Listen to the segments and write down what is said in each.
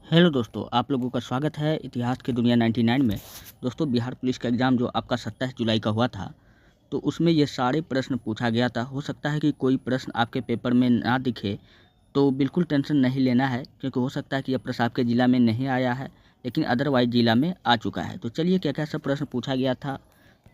Hello दोस्तों, आप लोगों का स्वागत है इतिहास की दुनिया 99 में। दोस्तों, बिहार पुलिस का एग्ज़ाम जो आपका 27 जुलाई का हुआ था, तो उसमें ये सारे प्रश्न पूछा गया था। हो सकता है कि कोई प्रश्न आपके पेपर में ना दिखे, तो बिल्कुल टेंशन नहीं लेना है, क्योंकि हो सकता है कि ये प्रश्न आपके ज़िला में नहीं आया है, लेकिन अदरवाइज़ ज़िला में आ चुका है। तो चलिए क्या-क्या सब प्रश्न पूछा गया था।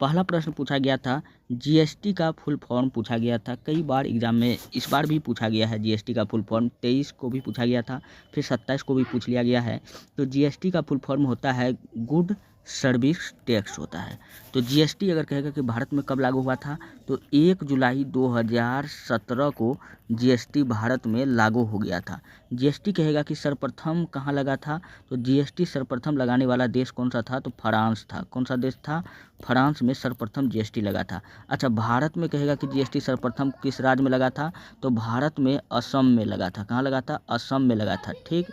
पहला प्रश्न पूछा गया था, जीएसटी का फुल फॉर्म पूछा गया था। कई बार एग्ज़ाम में इस बार भी पूछा गया है जीएसटी का फुल फॉर्म। 23 को भी पूछा गया था, फिर 27 को भी पूछ लिया गया है। तो जीएसटी का फुल फॉर्म होता है गुड सर्विस टैक्स होता है। तो जीएसटी अगर कहेगा कि भारत में कब लागू हुआ था, तो 1 जुलाई 2017 को जीएसटी भारत में लागू हो गया था। जीएसटी कहेगा कि सर्वप्रथम कहाँ लगा था, तो जीएसटी सर्वप्रथम लगाने वाला देश कौन सा था, तो फ्रांस था। कौन सा देश था, फ्रांस में सर्वप्रथम जीएसटी लगा था। अच्छा, भारत में कहेगा कि जीएसटी सर्वप्रथम किस राज्य में लगा था, तो भारत में असम में लगा था। कहाँ लगा था, असम में लगा था। ठीक।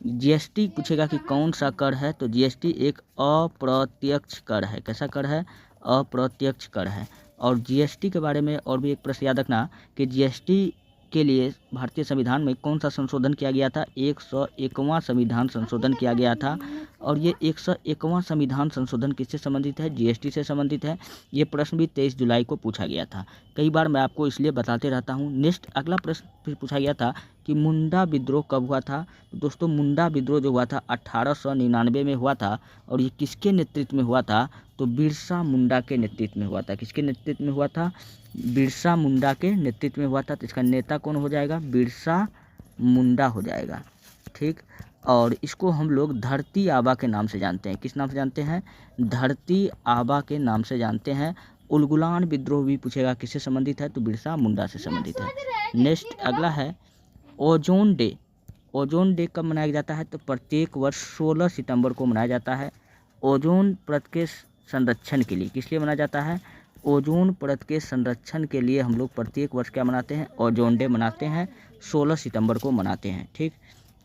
जीएसटी पूछेगा कि कौन सा कर है, तो जीएसटी एक अप्रत्यक्ष कर है। कैसा कर है, अप्रत्यक्ष कर है। और जीएसटी के बारे में और भी एक प्रश्न याद रखना कि जीएसटी के लिए भारतीय संविधान में कौन सा संशोधन किया गया था, 101वां संविधान संशोधन किया गया था। और ये 101वां संविधान संशोधन किससे संबंधित है, जीएसटी से संबंधित है। ये प्रश्न भी 23 जुलाई को पूछा गया था। कई बार मैं आपको इसलिए बताते रहता हूँ। नेक्स्ट अगला प्रश्न फिर पूछा गया था कि मुंडा विद्रोह कब हुआ था। तो दोस्तों, मुंडा विद्रोह जो हुआ था 1899 में हुआ था। और ये किसके नेतृत्व में हुआ था, तो बिरसा मुंडा के नेतृत्व में हुआ था। किसके नेतृत्व में हुआ था, बिरसा मुंडा के नेतृत्व में हुआ था। तो इसका नेता कौन हो जाएगा, बिरसा मुंडा हो जाएगा। ठीक। और इसको हम लोग धरती आबा के नाम से जानते हैं। किस नाम से जानते हैं, धरती आबा के नाम से जानते हैं। उलगुलान विद्रोह भी पूछेगा किससे संबंधित है, तो बिरसा मुंडा से संबंधित है। नेक्स्ट अगला है ओजोन डे। ओजोन डे कब मनाया जाता है, तो प्रत्येक वर्ष 16 सितंबर को मनाया जाता है। ओजोन परत के संरक्षण के लिए, किस लिए मनाया जाता है, ओजोन परत के संरक्षण के लिए हम लोग प्रत्येक वर्ष क्या मनाते हैं, ओजोन डे मनाते हैं। 16 सितंबर को मनाते हैं। ठीक।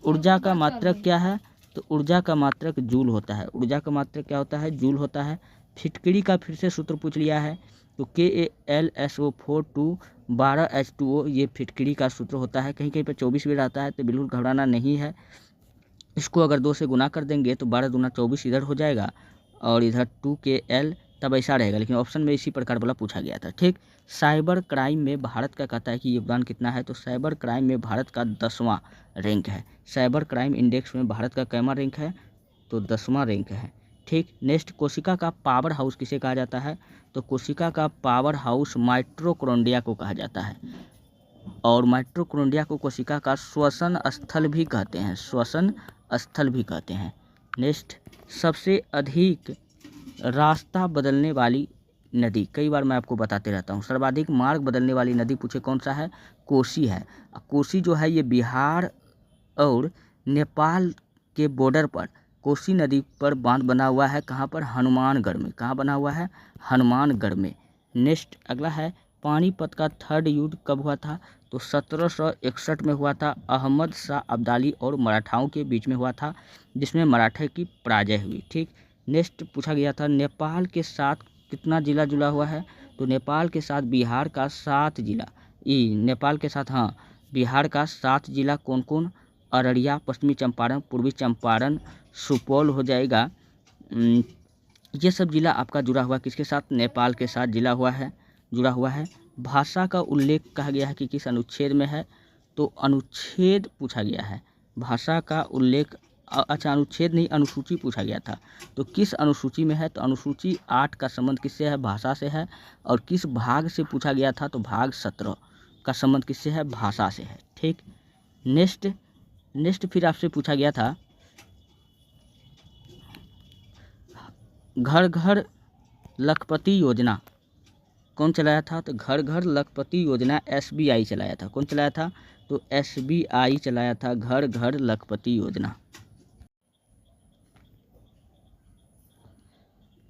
ऊर्जा का मात्रक क्या है, तो ऊर्जा का मात्रक जूल होता है। ऊर्जा का मात्रक क्या होता है, जूल होता है। फिटकरी का फिर से सूत्र पूछ लिया है, तो KALSO4 12H2O ये फिटकरी का सूत्र होता है। कहीं कहीं पर 24 भी रहता है, तो बिल्कुल घबराना नहीं है। इसको अगर 2 से गुना कर देंगे तो 12 दूना 24 इधर हो जाएगा, और इधर 2KL तब ऐसा रहेगा। लेकिन ऑप्शन में इसी प्रकार वाला पूछा गया था। ठीक। साइबर क्राइम में भारत का कहता है कि योगदान कितना है, तो साइबर क्राइम में भारत का 10वां रैंक है। साइबर क्राइम इंडेक्स में भारत का कैमा रैंक है, तो 10वां रैंक है। ठीक। नेक्स्ट, कोशिका का पावर हाउस किसे कहा जाता है, तो कोशिका का पावर हाउस माइटोकॉन्ड्रिया को कहा जाता है। और माइटोकॉन्ड्रिया को कोशिका का श्वसन स्थल भी कहते हैं, श्वसन स्थल भी कहते हैं। नेक्स्ट, सबसे अधिक रास्ता बदलने वाली नदी, कई बार मैं आपको बताते रहता हूँ। सर्वाधिक मार्ग बदलने वाली नदी पूछे कौन सा है, कोसी है। कोसी जो है ये बिहार और नेपाल के बॉर्डर पर कोसी नदी पर बांध बना हुआ है। कहाँ पर, हनुमानगढ़ में। कहाँ बना हुआ है, हनुमानगढ़ में। नेक्स्ट अगला है, पानीपत का थर्ड युद्ध कब हुआ था, तो 1761 में हुआ था। अहमद शाह अब्दाली और मराठाओं के बीच में हुआ था, जिसमें मराठे की पराजय हुई। ठीक। नेक्स्ट पूछा गया था, नेपाल के साथ कितना जिला जुड़ा हुआ है, तो नेपाल के साथ बिहार का 7 जिला। नेपाल के साथ, हाँ, बिहार का 7 जिला कौन कौन, अररिया, पश्चिमी चंपारण, पूर्वी चंपारण, सुपौल हो जाएगा। ये सब जिला आपका जुड़ा हुआ किसके साथ, नेपाल के साथ जिला हुआ है, जुड़ा हुआ है। भाषा का उल्लेख कहा गया है कि किस अनुच्छेद में है, तो अनुच्छेद पूछा गया है। भाषा का उल्लेख, अच्छा अनुच्छेद नहीं, अनुसूची पूछा गया था। तो किस अनुसूची में है, तो अनुसूची 8 का संबंध किससे है, भाषा से है। और किस भाग से पूछा गया था, तो भाग 17 का संबंध किससे है, भाषा से है। ठीक। नेक्स्ट फिर आपसे पूछा गया था, घर घर लखपति योजना कौन चलाया था, तो घर घर लखपति योजना SBI चलाया था। कौन चलाया था, तो SBI चलाया था, घर घर लखपति योजना।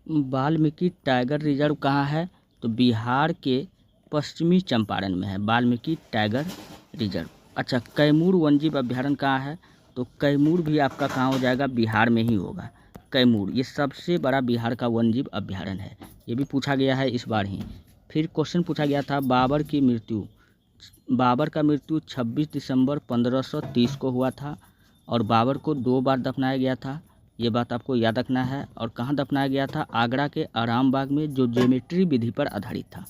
वाल्मीकि टाइगर रिजर्व कहाँ है, तो बिहार के पश्चिमी चंपारण में है वाल्मीकि टाइगर रिजर्व। अच्छा, कैमूर वन्यजीव अभ्यारण्य कहाँ है, तो कैमूर भी आपका कहाँ हो जाएगा, बिहार में ही होगा। कैमूर ये सबसे बड़ा बिहार का वन्यजीव अभ्यारण्य है। ये भी पूछा गया है इस बार ही। फिर क्वेश्चन पूछा गया था, बाबर की मृत्यु, बाबर का मृत्यु 26 दिसंबर 1530 को हुआ था। और बाबर को 2 बार दफनाया गया था, ये बात आपको याद रखना है। और कहाँ दफनाया गया था? आगरा के आराम बाग में, जो ज्योमेट्री विधि पर आधारित था।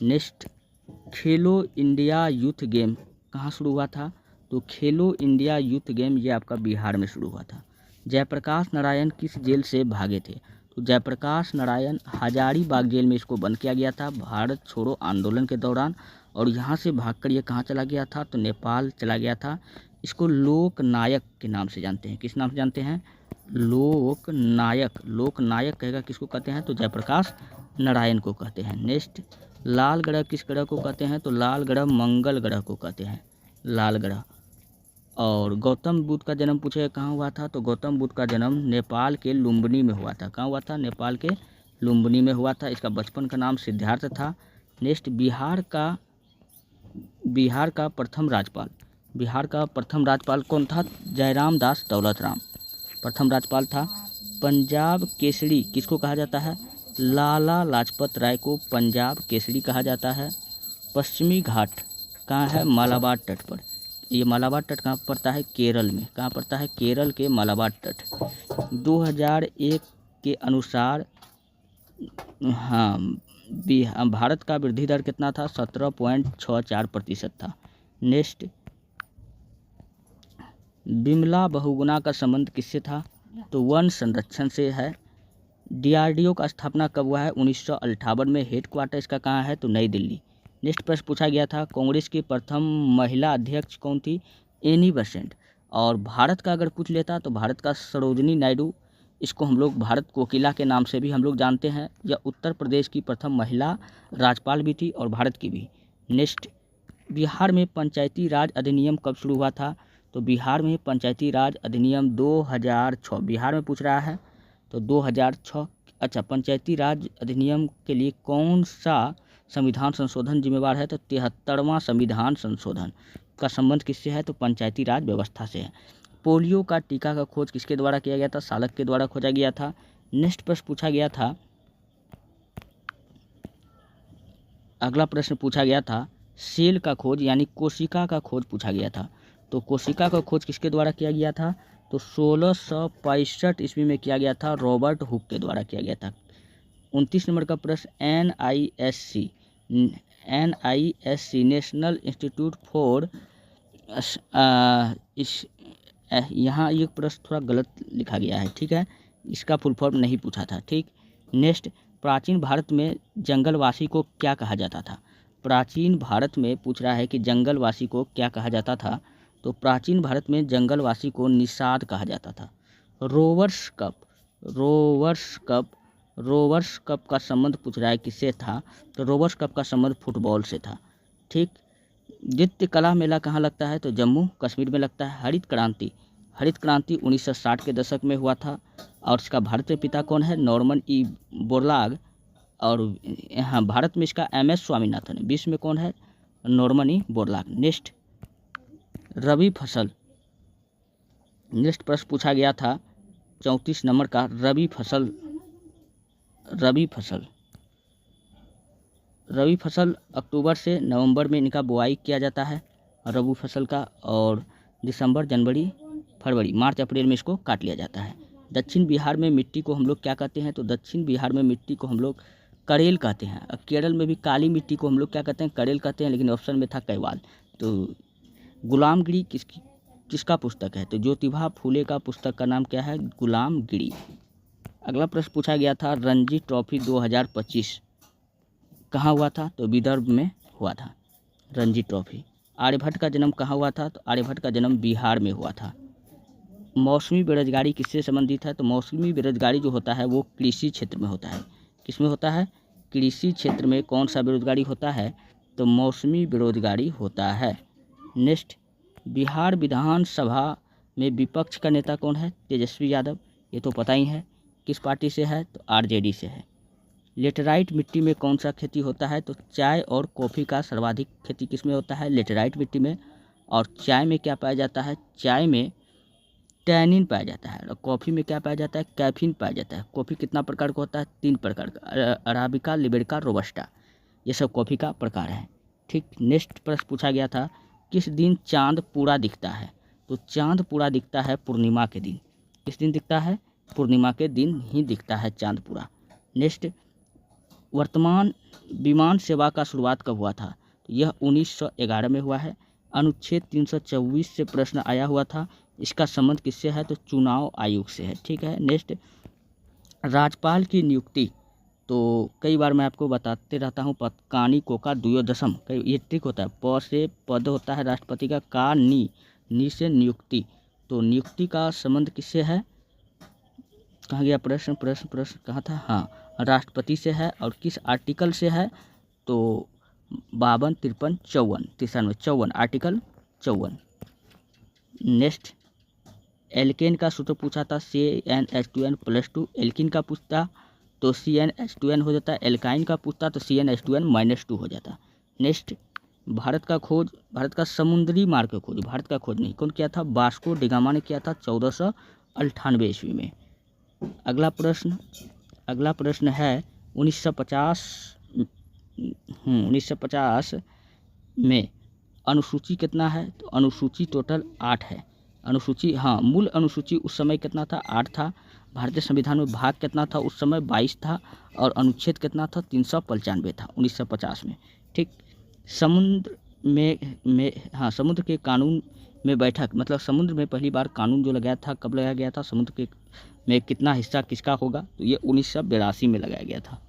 नेक्स्ट, खेलो इंडिया यूथ गेम कहाँ शुरू हुआ था? तो खेलो इंडिया यूथ गेम ये आपका बिहार में शुरू हुआ था। जयप्रकाश नारायण किस जेल से भागे थे? तो जयप्रकाश नारायण हजारीबाग जेल में इसको बंद किया गया था भारत छोड़ो आंदोलन के दौरान, और यहाँ से भागकर ये कहाँ चला गया था? तो नेपाल चला गया था। इसको लोकनायक के नाम से जानते हैं। किस नाम से जानते हैं? लोकनायक। लोकनायक कहेगा किसको कहते हैं? तो जयप्रकाश नारायण को कहते हैं। नेक्स्ट, लाल ग्रह किस ग्रह को कहते हैं? तो लाल ग्रह मंगल ग्रह को कहते हैं, लाल ग्रह। और गौतम बुद्ध का जन्म पूछे कहाँ हुआ था? तो गौतम बुद्ध का जन्म नेपाल के लुम्बिनी में हुआ था। कहाँ हुआ था? नेपाल के लुम्बिनी में हुआ था। इसका बचपन का नाम सिद्धार्थ था। नेक्स्ट, बिहार का प्रथम राज्यपाल कौन था? जयराम दास दौलतराम प्रथम राज्यपाल था। पंजाब केसरी किसको कहा जाता है? लाला लाजपत राय को पंजाब केसरी कहा जाता है। पश्चिमी घाट कहाँ है? मालाबार तट पर। ये मालाबार तट कहाँ पड़ता है? केरल में। कहाँ पड़ता है? केरल के मालाबार तट। 2001 के अनुसार भारत का वृद्धि दर कितना था? 17.64% था। नेक्स्ट, बिमला बहुगुणा का संबंध किससे था? तो वन संरक्षण से है। DRDO का स्थापना कब हुआ है? 1958 में। हेडक्वार्टर इसका कहाँ है? तो नई दिल्ली। नेक्स्ट प्रश्न पूछा गया था, कांग्रेस की प्रथम महिला अध्यक्ष कौन थी? Annie Besant. और भारत का अगर पूछ लेता तो भारत का सरोजिनी नायडू, इसको हम लोग भारत कोकिला के नाम से भी हम लोग जानते हैं। यह उत्तर प्रदेश की प्रथम महिला राज्यपाल भी थी और भारत की भी। नेक्स्ट, बिहार में पंचायती राज अधिनियम कब शुरू हुआ था? तो बिहार में पंचायती राज अधिनियम 2006, बिहार में पूछ रहा है तो 2006। अच्छा, पंचायती राज अधिनियम के लिए कौन सा संविधान संशोधन जिम्मेवार है? तो 73वां संविधान संशोधन का संबंध किससे है? तो पंचायती राज व्यवस्था से है। पोलियो का टीका का खोज किसके द्वारा किया गया था? सालक के द्वारा खोजा गया था। नेक्स्ट प्रश्न पूछा गया था, अगला प्रश्न पूछा गया था, सेल का खोज यानी कोशिका का खोज पूछा गया था। तो कोशिका का खोज किसके द्वारा किया गया था? तो 1665 ईस्वी में किया गया था, रॉबर्ट हुक के द्वारा किया गया था। 29 नंबर का प्रश्न, NISC नेशनल इंस्टीट्यूट फॉर, यहाँ ये प्रश्न थोड़ा गलत लिखा गया है, ठीक है, इसका फुल फॉर्म नहीं पूछा था, ठीक। नेक्स्ट, प्राचीन भारत में जंगलवासी को क्या कहा जाता था? प्राचीन भारत में पूछ रहा है कि जंगलवासी को क्या कहा जाता था? तो प्राचीन भारत में जंगलवासी को निषाद कहा जाता था। रोवर्स कप का संबंध पूछ रहा है किससे था? तो रोवर्स कप का संबंध फुटबॉल से था, ठीक। नृत्य कला मेला कहाँ लगता है? तो जम्मू कश्मीर में लगता है। हरित क्रांति 1960 के दशक में हुआ था और इसका भारतीय पिता कौन है? Norman E Borlaug. और यहाँ भारत में इसका MS स्वामीनाथन है। विश्व में कौन है? Norman E Borlaug. नेक्स्ट, रबी फसल, नेक्स्ट प्रश्न पूछा गया था 34 नंबर का, रबी फसल अक्टूबर से नवंबर में इनका बुआई किया जाता है रबी फसल का, और दिसंबर, जनवरी, फरवरी, मार्च, अप्रैल में इसको काट लिया जाता है। दक्षिण बिहार में मिट्टी को हम लोग क्या कहते हैं? तो दक्षिण बिहार में मिट्टी को हम लोग करेल कहते हैं। अब केरल में भी काली मिट्टी को हम लोग क्या कहते हैं? करेल कहते हैं, लेकिन ऑप्शन में था कैवाल। तो गुलामगिरी किसका पुस्तक है? तो ज्योतिबा फूले का पुस्तक का नाम क्या है? गुलामगिरी। अगला प्रश्न पूछा गया था, रणजी ट्रॉफी 2025 कहाँ हुआ था? तो विदर्भ में हुआ था रणजी ट्रॉफी। आर्यभट्ट का जन्म कहाँ हुआ था? तो आर्यभट्ट का जन्म बिहार में हुआ था। मौसमी बेरोजगारी किससे संबंधित है? तो मौसमी बेरोजगारी जो होता है वो कृषि क्षेत्र में होता है। किस में होता है? कृषि क्षेत्र में। कौन सा बेरोजगारी होता है? तो मौसमी बेरोजगारी होता है। नेक्स्ट, बिहार विधानसभा में विपक्ष का नेता कौन है? तेजस्वी यादव, ये तो पता ही है। किस पार्टी से है? तो RJD से है। लेटेराइट मिट्टी में कौन सा खेती होता है? तो चाय और कॉफ़ी का सर्वाधिक खेती किस में होता है? लेटेराइट मिट्टी में। और चाय में क्या पाया जाता है? चाय में टैनिन पाया जाता है। और कॉफ़ी में क्या पाया जाता है? कैफीन पाया जाता है। कॉफ़ी कितना प्रकार का होता है? 3 प्रकार का, अराबिका, लिबेरिका, रोबस्टा, ये सब कॉफ़ी का प्रकार है, ठीक। नेक्स्ट प्रश्न पूछा गया था, किस दिन चांद पूरा दिखता है? तो तो चाँद पूरा दिखता है पूर्णिमा के दिन। किस दिन दिखता है? पूर्णिमा के दिन ही दिखता है चाँद पूरा। नेक्स्ट, वर्तमान विमान सेवा का शुरुआत कब हुआ था? तो यह 1911 में हुआ है। अनुच्छेद 324 से प्रश्न आया हुआ था। इसका संबंध किससे है? तो चुनाव आयोग से है। ठीक है। नेक्स्ट, राज्यपाल की नियुक्ति, तो कई बार मैं आपको बताते रहता हूँ, कानी कोका द्वयोदशम, कई ये ट्रिक होता है। प से पद होता है राष्ट्रपति का, का नी से नियुक्ति, तो नियुक्ति का संबंध किससे है? कहाँ गया प्रश्न? प्रश्न कहाँ था? हाँ, राष्ट्रपति से है। और किस आर्टिकल से है? तो 52, 53, 54, 93, 54, आर्टिकल 54। नेक्स्ट, एल्केन का सूत्र पूछा था, CnH2n+2। एल्किन का पूछता तो CnH2n हो जाता है। एल्काइन का पूछता तो CnH2n-2 हो जाता। नेक्स्ट, भारत का समुद्री मार्ग का खोज, भारत का खोज नहीं, कौन किया था? वास्को डी गामा ने किया था 1498 ईस्वी में। अगला प्रश्न है 1950 में अनुसूची कितना है? तो अनुसूची टोटल 8 है। मूल अनुसूची उस समय कितना था? 8 था। भारतीय संविधान में भाग कितना था उस समय? 22 था। और अनुच्छेद कितना था? 395 था 1950 में। ठीक। समुद्र के कानून में बैठक, मतलब समुद्र में पहली बार कानून जो लगाया था, कब लगाया गया था? समुद्र के में कितना हिस्सा किसका होगा? तो ये 1982 में लगाया गया था।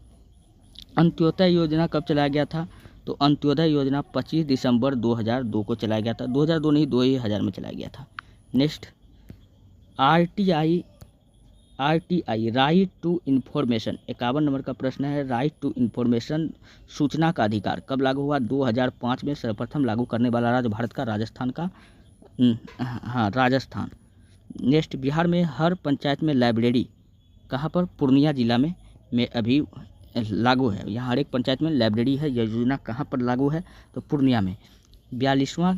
अंत्योदय योजना कब चलाया गया था? तो अंत्योदय योजना 25 दिसंबर 2002 को चलाया गया था। 2002 नहीं, 2000 में चलाया गया था। Next, RTI right to information, 51 number का प्रश्न है। राइट टू इन्फॉर्मेशन, सूचना का अधिकार, कब लागू हुआ? 2005 में। सर्वप्रथम लागू करने वाला राज्य भारत का राजस्थान का, राजस्थान। नेक्स्ट, बिहार में हर पंचायत में लाइब्रेरी, कहाँ पर? पूर्णिया जिला में अभी लागू है। यहाँ हर एक पंचायत में लाइब्रेरी है। यह योजना कहाँ पर लागू है? तो पूर्णिया में। 42वां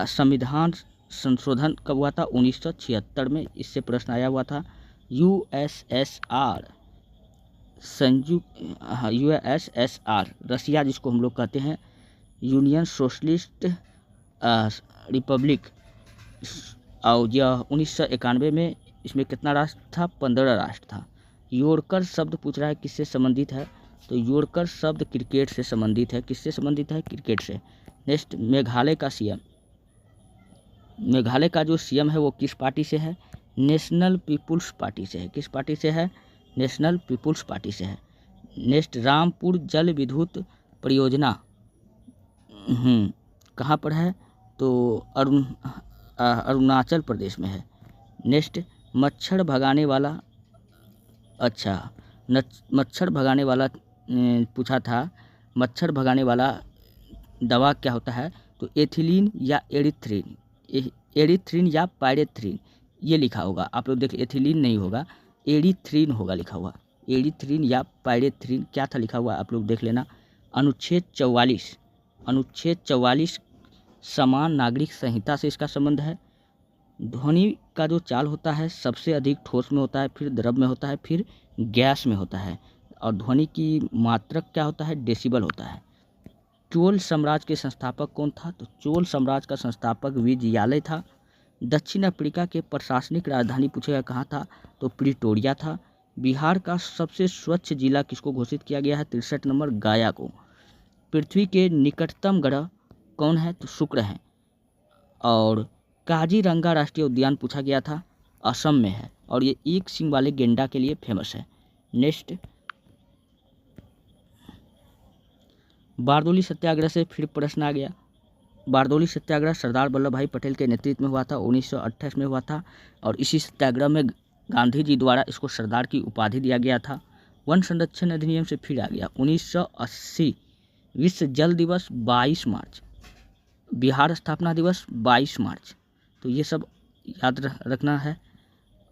संविधान संशोधन कब हुआ था? 1976 में। इससे प्रश्न आया हुआ था। यूएसएसआर रसिया जिसको हम लोग कहते हैं, यूनियन सोशलिस्ट रिपब्लिक, और यह 1991 में। इसमें कितना राष्ट्र था? 15 राष्ट्र था। यॉर्कर शब्द पूछ रहा है किससे संबंधित है? तो यॉर्कर शब्द क्रिकेट से संबंधित है। किससे संबंधित है? क्रिकेट से। नेक्स्ट, मेघालय का जो सीएम है वो किस पार्टी से है? नेशनल पीपुल्स पार्टी से है। किस पार्टी से है? नेशनल पीपुल्स पार्टी से है। नेक्स्ट, रामपुर जल विद्युत परियोजना कहाँ पर है? तो अरुणाचल प्रदेश में है। नेक्स्ट, मच्छर भगाने वाला पूछा था, मच्छर भगाने वाला दवा क्या होता है? तो एथिलीन या एरिथ्रिन या पायरेथ्रिन, ये लिखा होगा। आप लोग देखिए, एथिलीन नहीं होगा, एरिथ्रिन होगा लिखा हुआ। एरिथ्रिन या पायरेथ्रिन क्या था लिखा हुआ, आप लोग देख लेना। अनुच्छेद 44 समान नागरिक संहिता से इसका संबंध है। ध्वनि का जो चाल होता है सबसे अधिक ठोस में होता है, फिर द्रव में होता है, फिर गैस में होता है। और ध्वनि की मात्रक क्या होता है? डेसिबल होता है। चोल साम्राज्य के संस्थापक कौन था? तो चोल साम्राज्य का संस्थापक विजयालय था। दक्षिण अफ्रीका के प्रशासनिक राजधानी पूछेगा कहाँ था? तो प्रिटोरिया था। बिहार का सबसे स्वच्छ जिला किसको घोषित किया गया है? 63 नंबर, गया को। पृथ्वी के निकटतम ग्रह कौन है? तो शुक्र है। और काजीरंगा राष्ट्रीय उद्यान पूछा गया था, असम में है, और ये एक सींग वाले गेंडा के लिए फेमस है। नेक्स्ट, बारदोली सत्याग्रह से फिर प्रश्न आ गया। बारदोली सत्याग्रह सरदार वल्लभ भाई पटेल के नेतृत्व में हुआ था, 1928 में हुआ था। और इसी सत्याग्रह में गांधी जी द्वारा इसको सरदार की उपाधि दिया गया था। वन संरक्षण अधिनियम से फिर आ गया 1980। विश्व जल दिवस 22 मार्च, बिहार स्थापना दिवस 22 मार्च, तो ये सब याद रखना है।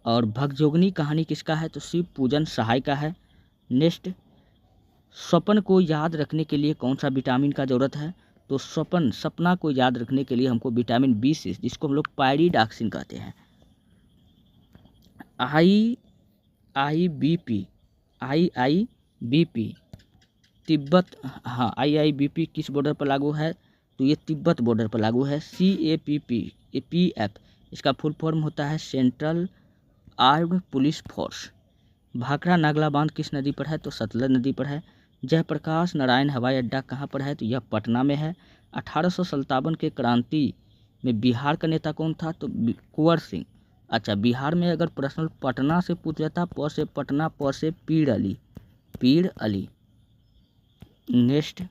और भगजोगनी कहानी किसका है? तो शिव पूजन सहाय का है। नेक्स्ट, स्वप्न को याद रखने के लिए कौन सा विटामिन का ज़रूरत है? तो सपना को याद रखने के लिए हमको विटामिन B6, जिसको हम लोग पायरिडॉक्सिन कहते हैं। IIBP तिब्बत, IIBP किस बॉर्डर पर लागू है? तो ये तिब्बत बॉर्डर पर लागू है। CAPP इसका फुल फॉर्म होता है central armed police force. Bhakra Nangal बांध किस नदी पर है? तो सतलज नदी पर है। जयप्रकाश नारायण हवाई अड्डा कहाँ पर है? तो यह पटना में है। 1857 के क्रांति में बिहार का नेता कौन था? तो कुंवर सिंह। अच्छा, बिहार में अगर प्रश्न पटना से पूछ जाता, प से पटना, प से पीर अली। नेक्स्ट,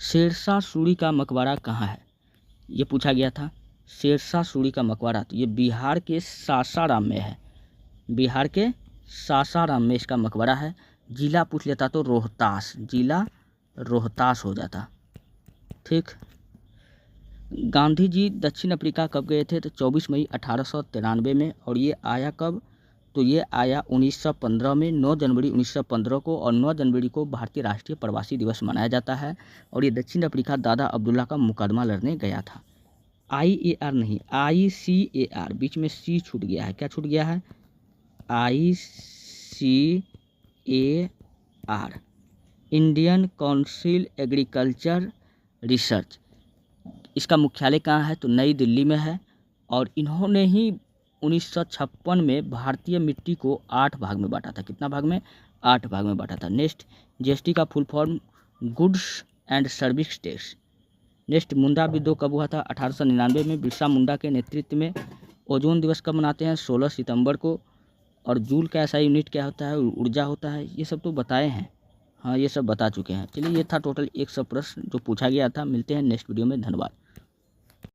शेरशाह सूरी का मकबरा कहाँ है? ये पूछा गया था। शेरशाह सूरी का मकबरा तो ये बिहार के सासाराम में है। बिहार के सासाराम में इसका मकबरा है। जिला पूछ लेता तो रोहतास, जिला रोहतास हो जाता। ठीक। गांधी जी दक्षिण अफ्रीका कब गए थे? तो 24 मई 1893 में। और ये आया कब? तो ये आया 1915 में, 9 जनवरी 1915 को। और 9 जनवरी को भारतीय राष्ट्रीय प्रवासी दिवस मनाया जाता है। और ये दक्षिण अफ्रीका दादा अब्दुल्ला का मुकदमा लड़ने गया था। IAR नहीं, ICAR, बीच में C छूट गया है। क्या छूट गया है? ICAR, Indian council agriculture research. इसका मुख्यालय कहाँ है? तो नई दिल्ली में है। और इन्होंने ही 1956 में भारतीय मिट्टी को 8 भाग में बांटा था। कितना भाग में? 8 भाग में बांटा था। नेक्स्ट, GST का full form goods and service tax. Next, Munda विद्रोह कब हुआ था? 1899 में। बिरसा मुंडा के नेतृत्व में। ओजोन दिवस कब मनाते हैं? 16 सितंबर को। और जूल का ऐसा यूनिट क्या होता है? ऊर्जा होता है। ये सब तो बताए हैं, हाँ ये सब बता चुके हैं। चलिए, ये था टोटल 100 प्रश्न जो पूछा गया था। मिलते हैं नेक्स्ट वीडियो में। धन्यवाद।